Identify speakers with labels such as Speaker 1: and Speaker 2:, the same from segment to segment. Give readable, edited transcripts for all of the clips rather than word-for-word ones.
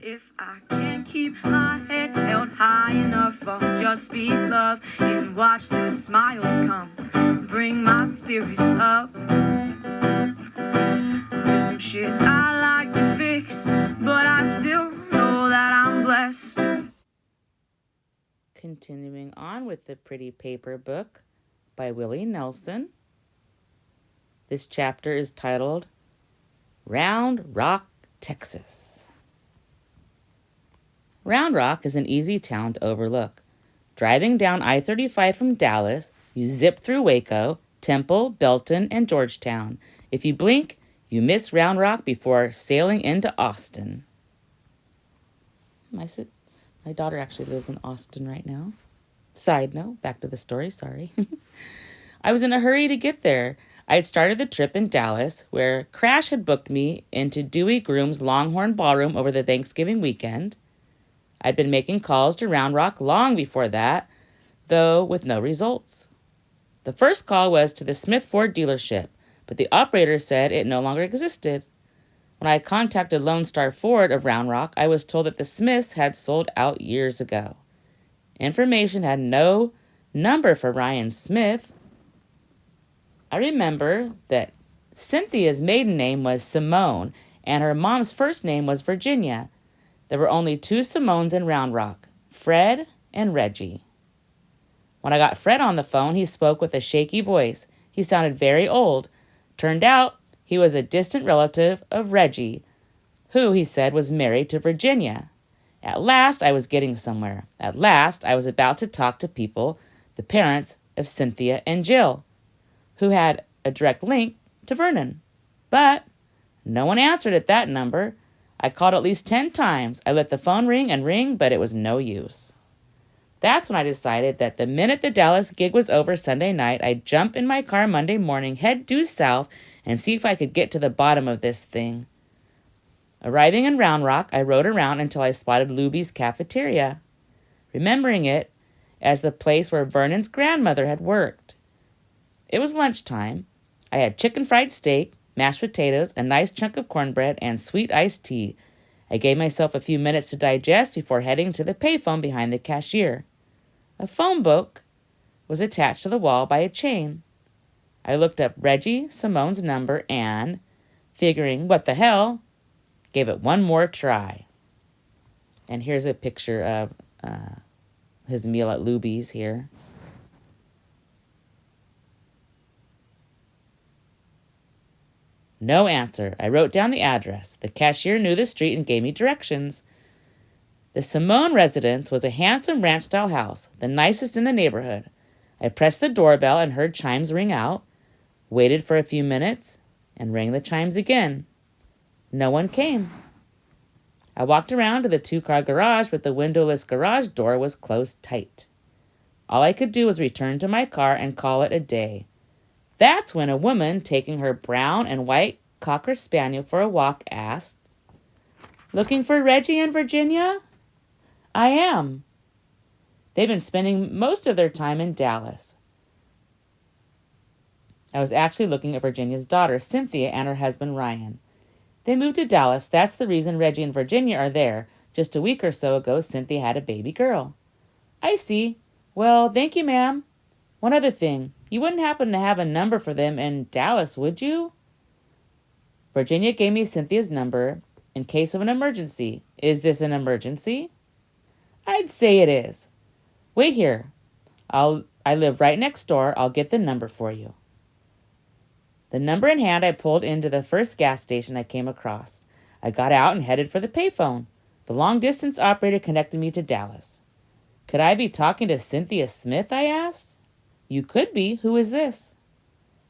Speaker 1: If I can't keep my head held high enough, I'll just speak love and watch the smiles come, bring my spirits up. There's some shit I like to fix, but I still know that I'm blessed.
Speaker 2: Continuing on with the Pretty Paper Book by Willie Nelson. This chapter is titled Round Rock, Texas. Round Rock is an easy town to overlook. Driving down I-35 from Dallas, you zip through Waco, Temple, Belton, and Georgetown. If you blink, you miss Round Rock before sailing into Austin. My daughter actually lives in Austin right now. Side note, back to the story, sorry. I was in a hurry to get there. I had started the trip in Dallas, where Crash had booked me into Dewey Groom's Longhorn Ballroom over the Thanksgiving weekend. I'd been making calls to Round Rock long before that, though with no results. The first call was to the Smith Ford dealership, but the operator said it no longer existed. When I contacted Lone Star Ford of Round Rock, I was told that the Smiths had sold out years ago. Information had no number for Ryan Smith. I remember that Cynthia's maiden name was Simone, and her mom's first name was Virginia. There were only 2 Simones in Round Rock, Fred and Reggie. When I got Fred on the phone, he spoke with a shaky voice. He sounded very old. Turned out he was a distant relative of Reggie, who, he said, was married to Virginia. At last, I was getting somewhere. At last, I was about to talk to people, the parents of Cynthia and Jill, who had a direct link to Vernon. But no one answered at that number. I called at least 10 times. I let the phone ring and ring, but it was no use. That's when I decided that the minute the Dallas gig was over Sunday night, I'd jump in my car Monday morning, head due south, and see if I could get to the bottom of this thing. Arriving in Round Rock, I rode around until I spotted Luby's Cafeteria, remembering it as the place where Vernon's grandmother had worked. It was lunchtime. I had chicken fried steak, mashed potatoes, a nice chunk of cornbread, and sweet iced tea. I gave myself a few minutes to digest before heading to the payphone behind the cashier. A phone book was attached to the wall by a chain. I looked up Reggie Simone's number and, figuring, what the hell, gave it one more try. And here's a picture of his meal at Luby's here. No answer. I wrote down the address. The cashier knew the street and gave me directions. The Simone residence was a handsome ranch-style house, the nicest in the neighborhood. I pressed the doorbell and heard chimes ring out, waited for a few minutes, and rang the chimes again. No one came. I walked around to the 2-car garage, but the windowless garage door was closed tight. All I could do was return to my car and call it a day. That's when a woman, taking her brown and white Cocker Spaniel for a walk, asked, "Looking for Reggie and Virginia?" "I am." They've been spending most of their time in Dallas. I was actually looking at Virginia's daughter, Cynthia, and her husband, Ryan. They moved to Dallas. That's the reason Reggie and Virginia are there. Just a week or so ago, Cynthia had a baby girl. "I see. Well, thank you, ma'am. One other thing. You wouldn't happen to have a number for them in Dallas, would you?" Virginia gave me Cynthia's number in case of an emergency. Is this an emergency? I'd say it is. Wait here. I live right next door. I'll get the number for you. The number in hand, I pulled into the first gas station I came across. I got out and headed for the payphone. The long-distance operator connected me to Dallas. Could I be talking to Cynthia Smith, I asked. You could be. Who is this?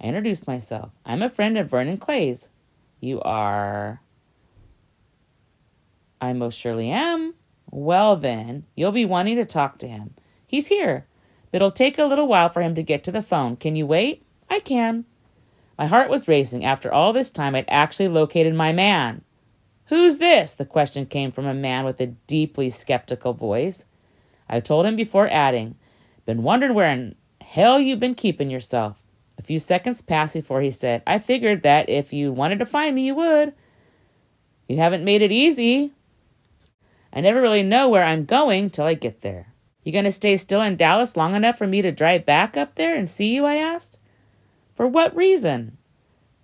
Speaker 2: I introduced myself. I'm a friend of Vernon Clay's. You are? I most surely am. Well then, you'll be wanting to talk to him. He's here, but it'll take a little while for him to get to the phone. Can you wait? I can. My heart was racing. After all this time, I'd actually located my man. Who's this? The question came from a man with a deeply skeptical voice. I told him before adding, been wondering where in hell you've been keeping yourself. A few seconds passed before he said, I figured that if you wanted to find me, you would. You haven't made it easy. I never really know where I'm going till I get there. You going to stay still in Dallas long enough for me to drive back up there and see you, I asked. For what reason?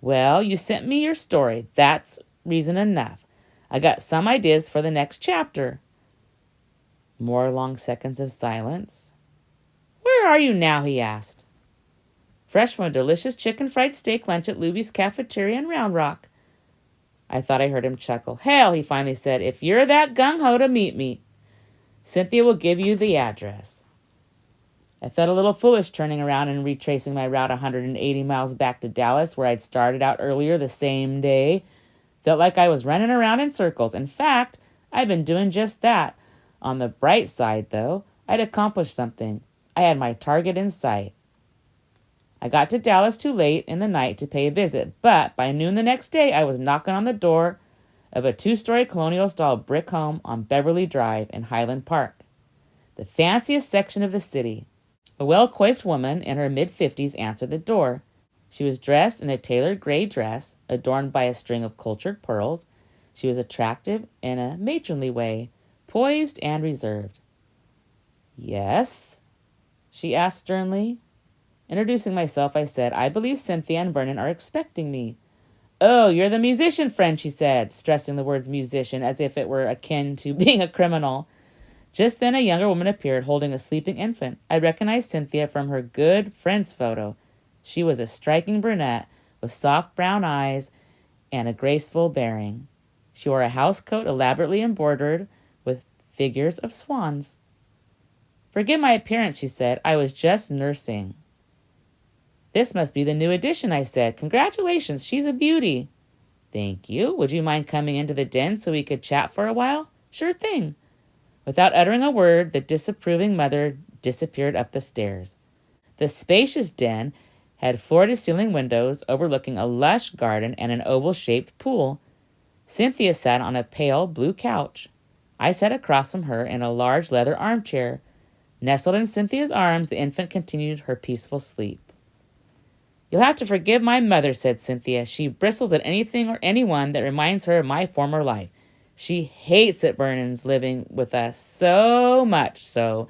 Speaker 2: Well, you sent me your story. That's reason enough. I got some ideas for the next chapter. More long seconds of silence. Where are you now, he asked. Fresh from a delicious chicken fried steak lunch at Luby's Cafeteria in Round Rock. I thought I heard him chuckle. Hell, he finally said, if you're that gung-ho to meet me, Cynthia will give you the address. I felt a little foolish turning around and retracing my route 180 miles back to Dallas, where I'd started out earlier the same day. Felt like I was running around in circles. In fact, I'd been doing just that. On the bright side, though, I'd accomplished something. I had my target in sight. I got to Dallas too late in the night to pay a visit, but by noon the next day, I was knocking on the door of a 2-story colonial-style brick home on Beverly Drive in Highland Park, the fanciest section of the city. A well-coiffed woman in her mid-50s answered the door. She was dressed in a tailored gray dress, adorned by a string of cultured pearls. She was attractive in a matronly way, poised and reserved. Yes? She asked sternly. Introducing myself, I said, I believe Cynthia and Vernon are expecting me. Oh, you're the musician friend, she said, stressing the words musician as if it were akin to being a criminal. Just then a younger woman appeared holding a sleeping infant. I recognized Cynthia from her good friend's photo. She was a striking brunette with soft brown eyes and a graceful bearing. She wore a house coat elaborately embroidered with figures of swans. Forgive my appearance, she said. I was just nursing. This must be the new edition, I said. Congratulations, she's a beauty. Thank you. Would you mind coming into the den so we could chat for a while? Sure thing. Without uttering a word, the disapproving mother disappeared up the stairs. The spacious den had floor-to-ceiling windows overlooking a lush garden and an oval-shaped pool. Cynthia sat on a pale blue couch. I sat across from her in a large leather armchair. Nestled in Cynthia's arms, the infant continued her peaceful sleep. You'll have to forgive my mother, said Cynthia. She bristles at anything or anyone that reminds her of my former life. She hates that Vernon's living with us so much so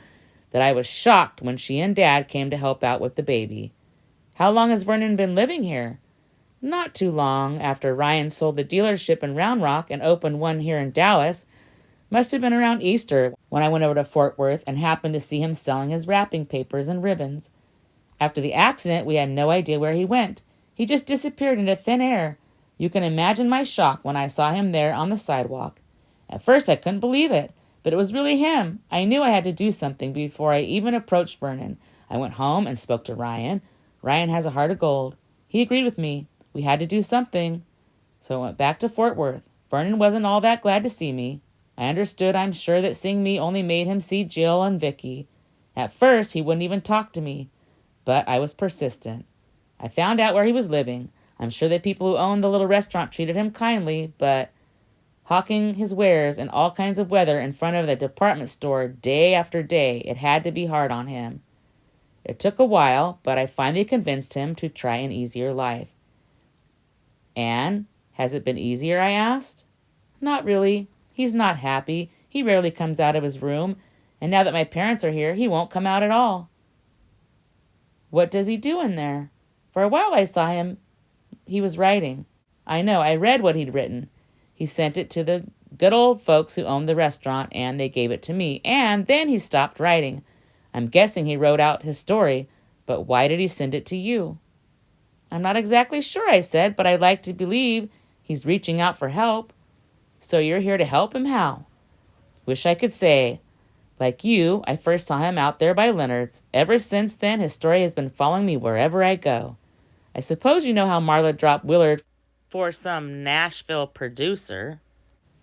Speaker 2: that I was shocked when she and Dad came to help out with the baby. How long has Vernon been living here? Not too long after Ryan sold the dealership in Round Rock and opened one here in Dallas. Must have been around Easter when I went over to Fort Worth and happened to see him selling his wrapping papers and ribbons. After the accident, we had no idea where he went. He just disappeared into thin air. You can imagine my shock when I saw him there on the sidewalk. At first, I couldn't believe it, but it was really him. I knew I had to do something before I even approached Vernon. I went home and spoke to Ryan. Ryan has a heart of gold. He agreed with me. We had to do something. So I went back to Fort Worth. Vernon wasn't all that glad to see me. I understood, I'm sure, that seeing me only made him see Jill and Vicky. At first, he wouldn't even talk to me. But I was persistent. I found out where he was living. I'm sure the people who owned the little restaurant treated him kindly, but hawking his wares in all kinds of weather in front of the department store day after day, it had to be hard on him. It took a while, but I finally convinced him to try an easier life. And has it been easier, I asked? Not really. He's not happy. He rarely comes out of his room, and now that my parents are here, he won't come out at all. What does he do in there? For a while I saw him. He was writing. I know, I read what he'd written. He sent it to the good old folks who owned the restaurant, and they gave it to me. And then he stopped writing. I'm guessing he wrote out his story, but why did he send it to you? I'm not exactly sure, I said, but I'd like to believe he's reaching out for help. So you're here to help him? How? Wish I could say. Like you, I first saw him out there by Leonard's. Ever since then, his story has been following me wherever I go. I suppose you know how Marla dropped Willard for some Nashville producer.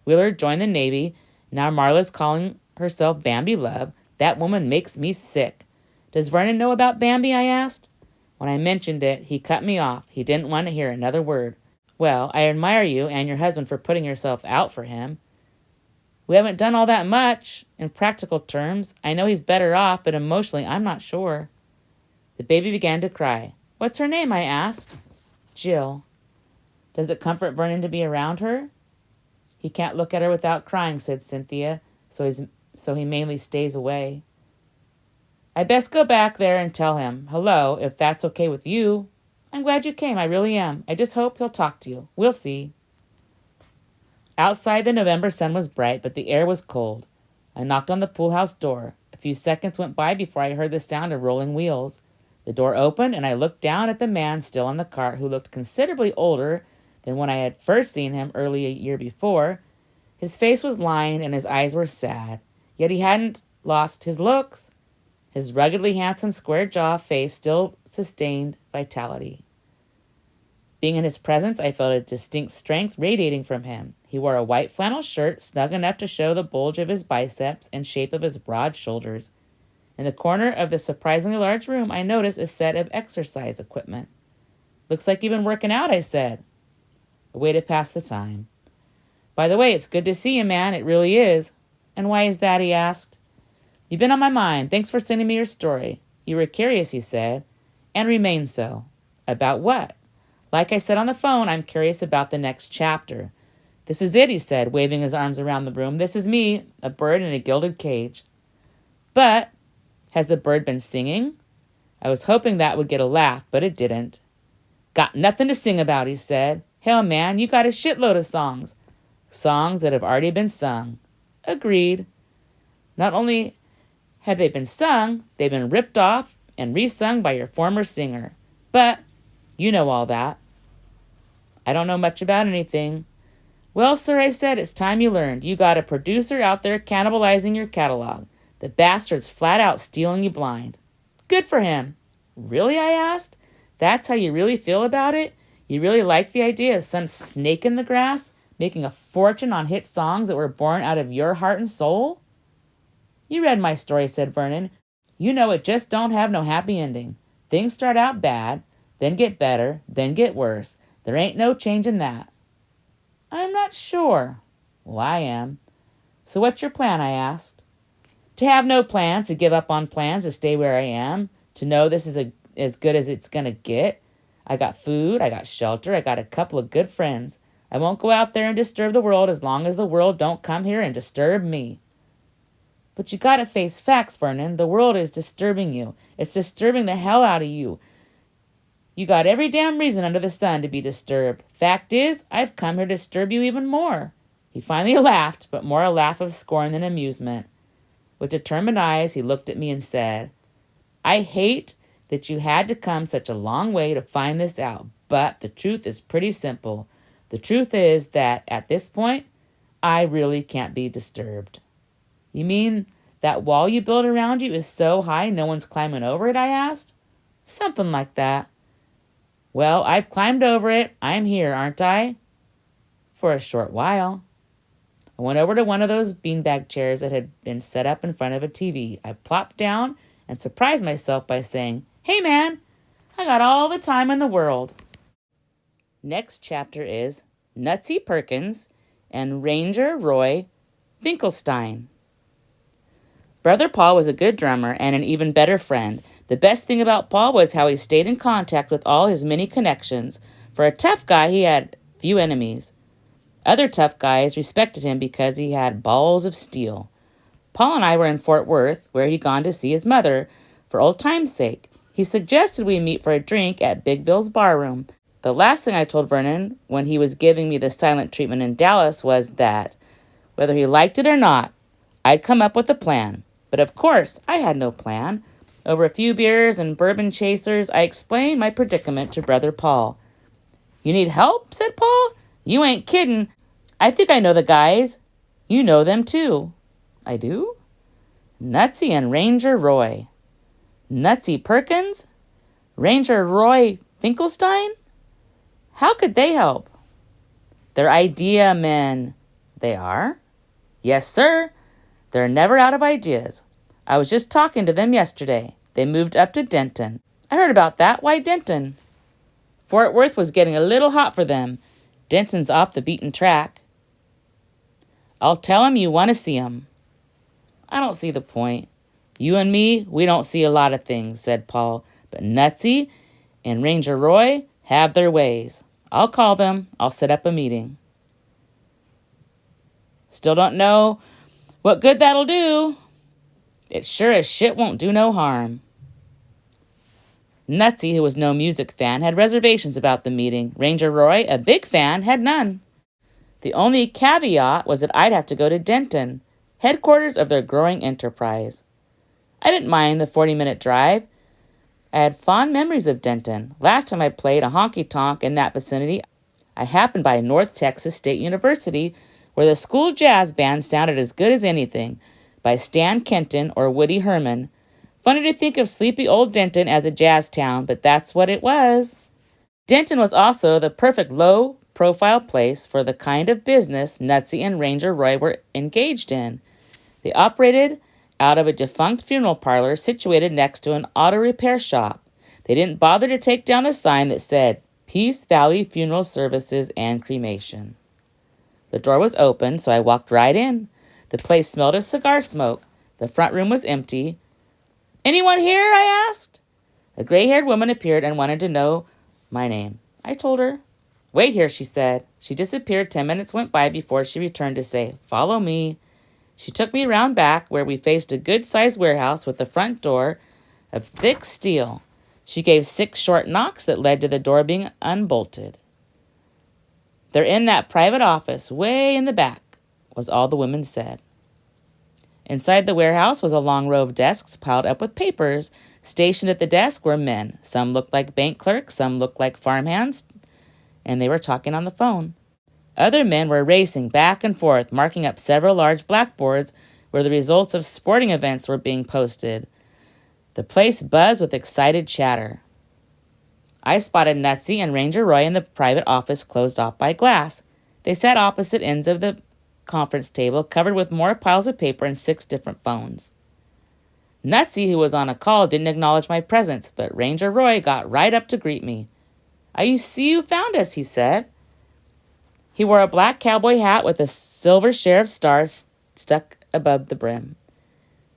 Speaker 2: Willard joined the Navy. Now Marla's calling herself Bambi Love. That woman makes me sick. Does Vernon know about Bambi? I asked. When I mentioned it, he cut me off. He didn't want to hear another word. Well, I admire you and your husband for putting yourself out for him. We haven't done all that much, in practical terms. I know he's better off, but emotionally, I'm not sure. The baby began to cry. What's her name? I asked. Jill. Does it comfort Vernon to be around her? He can't look at her without crying, said Cynthia. so he mainly stays away. I best go back there and tell him, hello, if that's okay with you. I'm glad you came, I really am. I just hope he'll talk to you. We'll see. Outside, the November sun was bright, but the air was cold. I knocked on the pool house door. A few seconds went by before I heard the sound of rolling wheels. The door opened, and I looked down at the man still on the cart, who looked considerably older than when I had first seen him early a year before. His face was lined, and his eyes were sad. Yet he hadn't lost his looks. His ruggedly handsome square-jaw face still sustained vitality. Being in his presence, I felt a distinct strength radiating from him. He wore a white flannel shirt, snug enough to show the bulge of his biceps and shape of his broad shoulders. In the corner of the surprisingly large room, I noticed a set of exercise equipment. Looks like you've been working out, I said. A way to pass the time. By the way, it's good to see you, man. It really is. And why is that, he asked. You've been on my mind. Thanks for sending me your story. You were curious, he said, and remain so. About what? Like I said on the phone, I'm curious about the next chapter. This is it, he said, waving his arms around the room. This is me, a bird in a gilded cage. But has the bird been singing? I was hoping that would get a laugh, but it didn't. Got nothing to sing about, he said. Hell, man, you got a shitload of songs. Songs that have already been sung. Agreed. Not only have they been sung, they've been ripped off and resung by your former singer. But you know all that. I don't know much about anything. Well, sir, I said, it's time you learned. You got a producer out there cannibalizing your catalog. The bastard's flat out stealing you blind. Good for him. Really, I asked? That's how you really feel about it? You really like the idea of some snake in the grass making a fortune on hit songs that were born out of your heart and soul? You read my story, said Vernon. You know it just don't have no happy ending. Things start out bad, then get better, then get worse. There ain't no change in that. I'm not sure. Well, I am. So what's your plan, I asked. To have no plans, to give up on plans, to stay where I am, to know this is as good as it's going to get. I got food, I got shelter, I got a couple of good friends. I won't go out there and disturb the world as long as the world don't come here and disturb me. But you gotta face facts, Vernon. The world is disturbing you. It's disturbing the hell out of you. You got every damn reason under the sun to be disturbed. Fact is, I've come here to disturb you even more. He finally laughed, but more a laugh of scorn than amusement. With determined eyes, he looked at me and said, I hate that you had to come such a long way to find this out, but the truth is pretty simple. The truth is that, at this point, I really can't be disturbed. You mean that wall you built around you is so high no one's climbing over it, I asked. Something like that. Well, I've climbed over it. I'm here, aren't I? For a short while. I went over to one of those beanbag chairs that had been set up in front of a TV. I plopped down and surprised myself by saying, Hey, man, I got all the time in the world. Next chapter is Nutsy Perkins and Ranger Roy Finkelstein. Brother Paul was a good drummer and an even better friend. The best thing about Paul was how he stayed in contact with all his many connections. For a tough guy, he had few enemies. Other tough guys respected him because he had balls of steel. Paul and I were in Fort Worth, where he'd gone to see his mother. For old time's sake, he suggested we meet for a drink at Big Bill's barroom. The last thing I told Vernon when he was giving me the silent treatment in Dallas was that, whether he liked it or not, I'd come up with a plan. But of course, I had no plan. Over a few beers and bourbon chasers, I explained my predicament to Brother Paul. You need help? Said Paul. You ain't kidding. I think I know the guys. You know them too. I do? Nutsy and Ranger Roy. Nutsy Perkins? Ranger Roy Finkelstein? How could they help? They're idea men. They are? Yes, sir. They're never out of ideas. I was just talking to them yesterday. They moved up to Denton. I heard about that. Why Denton? Fort Worth was getting a little hot for them. Denton's off the beaten track. I'll tell him you want to see him. I don't see the point. You and me, we don't see a lot of things, said Paul. But Nutsy and Ranger Roy have their ways. I'll call them. I'll set up a meeting. Still don't know What good that'll do? It sure as shit won't do no harm. Nutsy, who was no music fan, had reservations about the meeting. Ranger Roy, a big fan, had none. The only caveat was that I'd have to go to Denton, headquarters of their growing enterprise. I didn't mind the 40-minute drive. I had fond memories of Denton. Last time I played a honky-tonk in that vicinity, I happened by North Texas State University, where the school jazz band sounded as good as anything, by Stan Kenton or Woody Herman. Funny to think of sleepy old Denton as a jazz town, but that's what it was. Denton was also the perfect low-profile place for the kind of business Nutsy and Ranger Roy were engaged in. They operated out of a defunct funeral parlor situated next to an auto repair shop. They didn't bother to take down the sign that said, Peace Valley Funeral Services and Cremation. The door was open, so I walked right in. The place smelled of cigar smoke. The front room was empty. Anyone here? I asked. A gray-haired woman appeared and wanted to know my name. I told her. Wait here, she said. She disappeared. 10 minutes went by before she returned to say, Follow me. She took me around back where we faced a good-sized warehouse with the front door of thick steel. She gave 6 short knocks that led to the door being unbolted. They're in that private office way in the back, was all the woman said. Inside the warehouse was a long row of desks piled up with papers. Stationed at the desk were men. Some looked like bank clerks, some looked like farmhands, and they were talking on the phone. Other men were racing back and forth, marking up several large blackboards where the results of sporting events were being posted. The place buzzed with excited chatter. I spotted Nutsy and Ranger Roy in the private office closed off by glass. They sat opposite ends of the conference table, covered with more piles of paper and 6 different phones. Nutsy, who was on a call, didn't acknowledge my presence, but Ranger Roy got right up to greet me. I see you found us, he said. He wore a black cowboy hat with a silver sheriff's star stuck above the brim.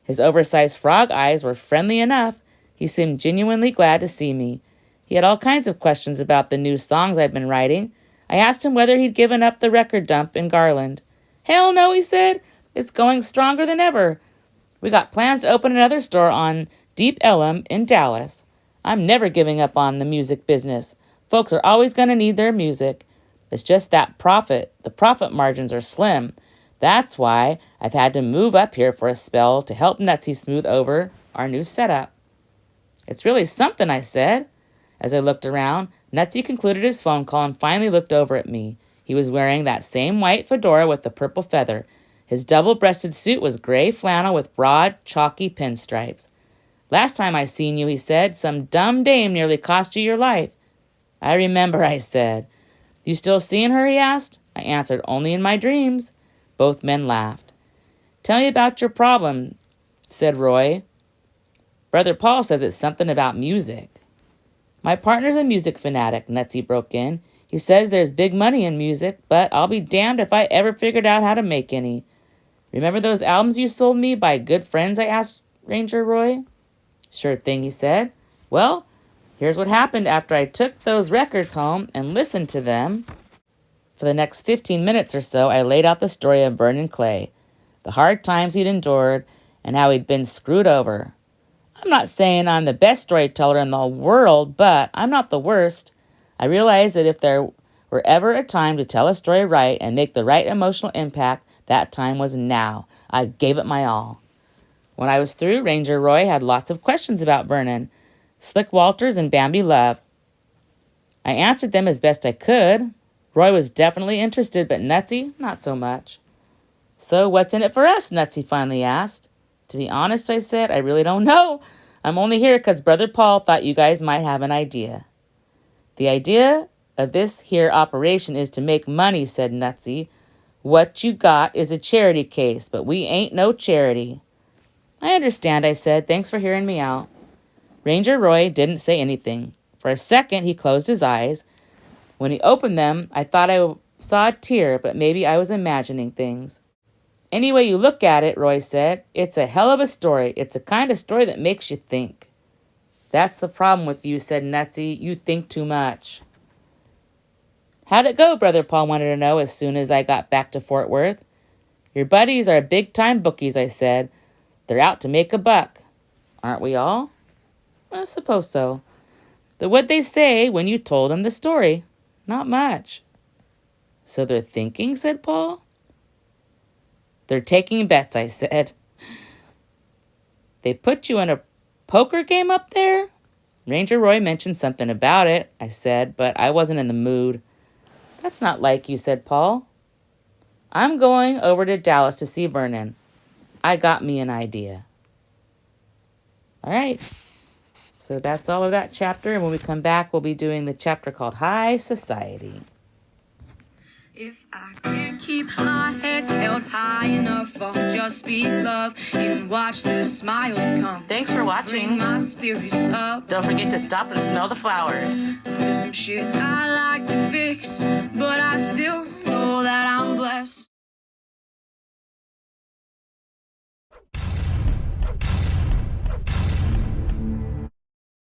Speaker 2: His oversized frog eyes were friendly enough. He seemed genuinely glad to see me. He had all kinds of questions about the new songs I'd been writing. I asked him whether he'd given up the record dump in Garland. Hell no, he said. It's going stronger than ever. We got plans to open another store on Deep Ellum in Dallas. I'm never giving up on the music business. Folks are always going to need their music. It's just that profit. The profit margins are slim. That's why I've had to move up here for a spell to help Nutsy smooth over our new setup. It's really something, I said. As I looked around, Nutsy concluded his phone call and finally looked over at me. He was wearing that same white fedora with the purple feather. His double-breasted suit was gray flannel with broad, chalky pinstripes. Last time I seen you, he said, some dumb dame nearly cost you your life. I remember, I said. You still seeing her, he asked. I answered, only in my dreams. Both men laughed. Tell me about your problem, said Roy. Brother Paul says it's something about music. My partner's a music fanatic, Nutsy broke in. He says there's big money in music, but I'll be damned if I ever figured out how to make any. Remember those albums you sold me by good friends, I asked Ranger Roy. Sure thing, he said. Well, here's what happened after I took those records home and listened to them. For the next 15 minutes or so, I laid out the story of Vernon Clay, the hard times he'd endured, and how he'd been screwed over. I'm not saying I'm the best storyteller in the world, but I'm not the worst. I realized that if there were ever a time to tell a story right and make the right emotional impact, that time was now. I gave it my all. When I was through, Ranger Roy had lots of questions about Vernon, Slick Walters, and Bambi Love. I answered them as best I could. Roy was definitely interested, but Nutsy, not so much. So what's in it for us? Nutsy finally asked. To be honest, I said, I really don't know. I'm only here because Brother Paul thought you guys might have an idea. The idea of this here operation is to make money, said Nutsy. What you got is a charity case, but we ain't no charity. I understand, I said. Thanks for hearing me out. Ranger Roy didn't say anything. For a second, he closed his eyes. When he opened them, I thought I saw a tear, but maybe I was imagining things. Any way you look at it, Roy said, it's a hell of a story. It's a kind of story that makes you think. That's the problem with you, said Nutsy. You think too much. How'd it go, Brother Paul wanted to know as soon as I got back to Fort Worth. Your buddies are big-time bookies, I said. They're out to make a buck. Aren't we all? I suppose so. But what'd they say when you told them the story? Not much. So they're thinking, said Paul. They're taking bets, I said. They put you in a poker game up there? Ranger Roy mentioned something about it, I said, but I wasn't in the mood. That's not like you, said Paul. I'm going over to Dallas to see Vernon. I got me an idea. All right. So that's all of that chapter. And when we come back, we'll be doing the chapter called High Society.
Speaker 1: If I can't keep my head held high enough, I'll just be love and watch the smiles come.
Speaker 2: Thanks for watching.
Speaker 1: Bring my spirits up.
Speaker 2: Don't forget to stop and smell the flowers.
Speaker 1: There's some shit I like to fix, but I still know that I'm blessed.